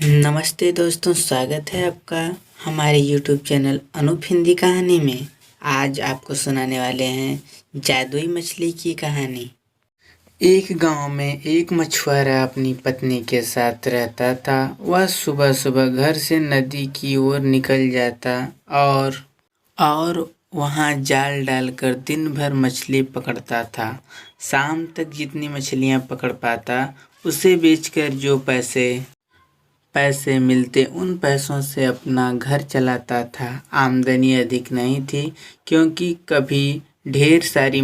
नमस्ते दोस्तों, स्वागत है आपका हमारे YouTube चैनल अनूप हिंदी कहानी में। आज आपको सुनाने वाले हैं जादुई मछली की कहानी। एक गांव में एक मछुआरा अपनी पत्नी के साथ रहता था। वह सुबह सुबह घर से नदी की ओर निकल जाता और वहां जाल डालकर दिन भर मछली पकड़ता था। शाम तक जितनी मछलियां पकड़ पाता उसे बेचकर जो पैसे मिलते उन पैसों से अपना घर चलाता था। आमदनी अधिक नहीं थी क्योंकि कभी ढेर सारी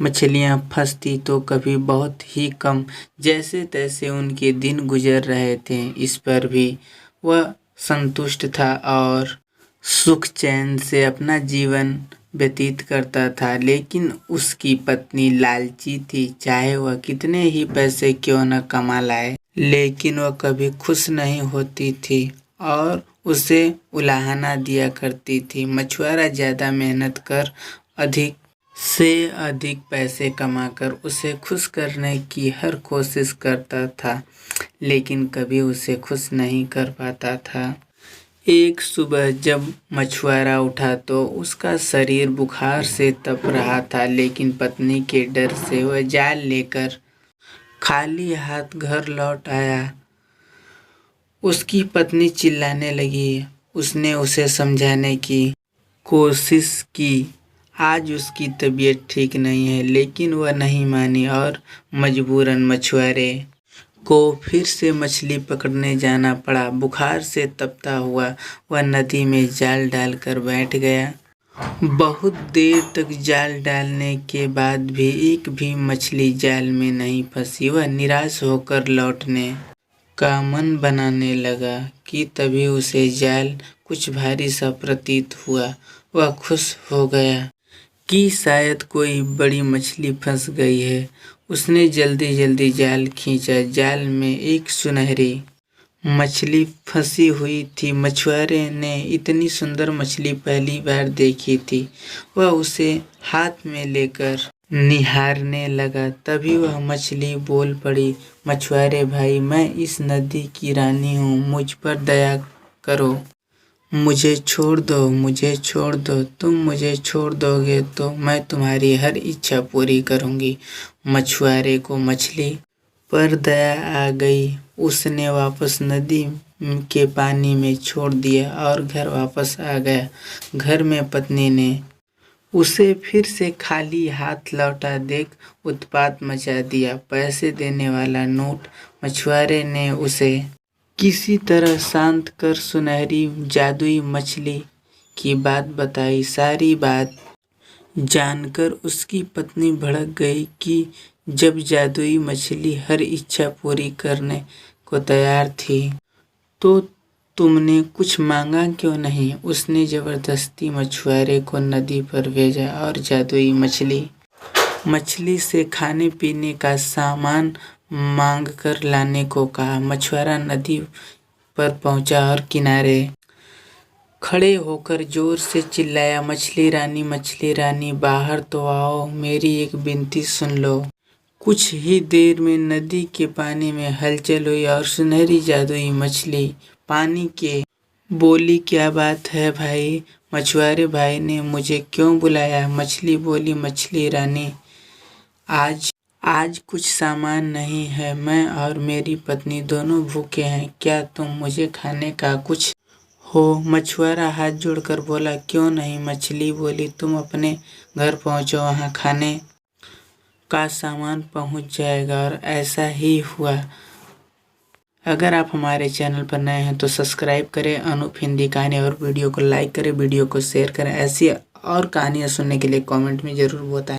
मछलियां फंसती तो कभी बहुत ही कम। जैसे तैसे उनके दिन गुजर रहे थे। इस पर भी वह संतुष्ट था और सुख चैन से अपना जीवन व्यतीत करता था। लेकिन उसकी पत्नी लालची थी। चाहे वह कितने ही पैसे क्यों न कमा लाए, लेकिन वह कभी खुश नहीं होती थी और उसे उलाहना दिया करती थी। मछुआरा ज़्यादा मेहनत कर अधिक से अधिक पैसे कमाकर उसे खुश करने की हर कोशिश करता था, लेकिन कभी उसे खुश नहीं कर पाता था। एक सुबह जब मछुआरा उठा तो उसका शरीर बुखार से तप रहा था, लेकिन पत्नी के डर से वह जाल लेकर खाली हाथ घर लौट आया। उसकी पत्नी चिल्लाने लगी। उसने उसे समझाने की कोशिश की। आज उसकी तबीयत ठीक नहीं है, लेकिन वह नहीं मानी और मजबूरन मछुआरे को फिर से मछली पकड़ने जाना पड़ा। बुखार से तपता हुआ वह नदी में जाल डालकर बैठ गया। बहुत देर तक जाल डालने के बाद भी एक भी मछली जाल में नहीं फंसी। वह निराश होकर लौटने का मन बनाने लगा कि तभी उसे जाल कुछ भारी सा प्रतीत हुआ। वह खुश हो गया कि शायद कोई बड़ी मछली फंस गई है। उसने जल्दी जल्दी जाल खींचा। जाल में एक सुनहरी मछली फंसी हुई थी। मछुआरे ने इतनी सुंदर मछली पहली बार देखी थी। वह उसे हाथ में लेकर निहारने लगा। तभी वह मछली बोल पड़ी, मछुआरे भाई, मैं इस नदी की रानी हूँ, मुझ पर दया करो, मुझे छोड़ दो। तुम मुझे छोड़ दोगे तो मैं तुम्हारी हर इच्छा पूरी करूँगी। मछुआरे को मछली पर दया आ गई। उसने वापस नदी के पानी में छोड़ दिया और घर वापस आ गया। घर में पत्नी ने उसे फिर से खाली हाथ लौटा देख उत्पात मचा दिया। पैसे देने वाला नोट मछुआरे ने उसे किसी तरह शांत कर सुनहरी जादुई मछली की बात बताई। सारी बात जानकर उसकी पत्नी भड़क गई कि जब जादुई मछली हर इच्छा पूरी करने को तैयार थी तो तुमने कुछ मांगा क्यों नहीं। उसने जबरदस्ती मछुआरे को नदी पर भेजा और जादुई मछली से खाने पीने का सामान मांग कर लाने को कहा। मछुआरा नदी पर पहुंचा और किनारे खड़े होकर जोर से चिल्लाया, मछली रानी, बाहर तो आओ, मेरी एक विनती सुन लो। कुछ ही देर में नदी के पानी में हलचल हुई और सुनहरी जादुई मछली पानी के बोली, क्या बात है भाई, मछुआरे भाई ने मुझे क्यों बुलाया। मछली बोली, मछली रानी, आज कुछ सामान नहीं है। मैं और मेरी पत्नी दोनों भूखे हैं। क्या तुम मुझे खाने का कुछ हो। मछुआरा हाथ जोड़कर बोला, क्यों नहीं। मछली बोली, तुम अपने घर पहुंचो, वहां खाने का सामान पहुंच जाएगा। और ऐसा ही हुआ। अगर आप हमारे चैनल पर नए हैं तो सब्सक्राइब करें अनूप हिंदी कहानी और वीडियो को लाइक करें, वीडियो को शेयर करें। ऐसी और कहानियाँ सुनने के लिए कमेंट में ज़रूर बताएं।